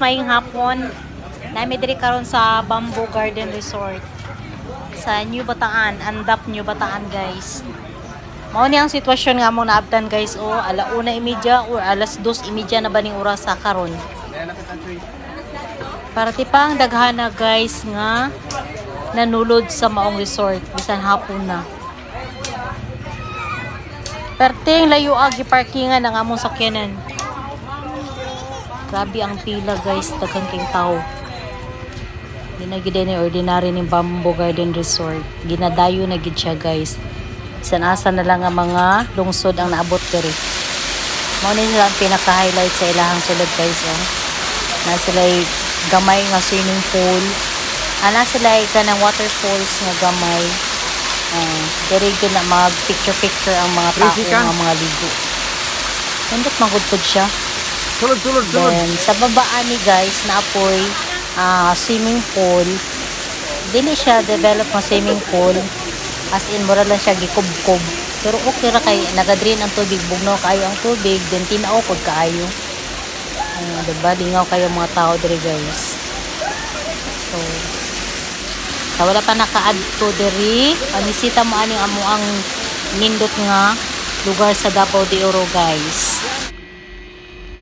mayong hapon. Nami diri karon sa Bamboo Garden Resort sa New Bataan, Andap New Bataan, guys. Mao ni ang sitwasyon nga mo naabtan, guys. O ala 1:30 or alas 2:30 na ba ning oras sa karon. Para tipang daghana, guys, nga nanulod sa maong resort bisan hapon na. Perting layo agi parkingan ang among sakyanan. Grabe ang pila, guys, daghang king tao. Ginagida ni ordinary ni Bamboo Garden Resort. Ginadayo na gid siya, guys. San-asa na lang ang mga lungsod ang naabot diri. Mao ni lang pinaka-highlight sa ilahang sulod, guys. Na sila'y gamay nga swimming pool. Ana sila'y kanang waterfalls nga gamay. Diri gyud na mag picture ang mga tao nga mga ligo. Nindot magudtod siya. Sulod. Then sa babaan ni, guys, naapoy swimming pool. Dili siya develop ng swimming pool, as in mura lang siya gikubkob, pero okay ra kay nagadrin ang tubig, bugnaw kayo ang tubig, then tinaw pod kaayo. Diba, lingaw kayo mga tao diri, guys. So sa wala pa naka-adto diri, anisita mo aning amo ang nindot nga lugar sa Davao de Oro, guys.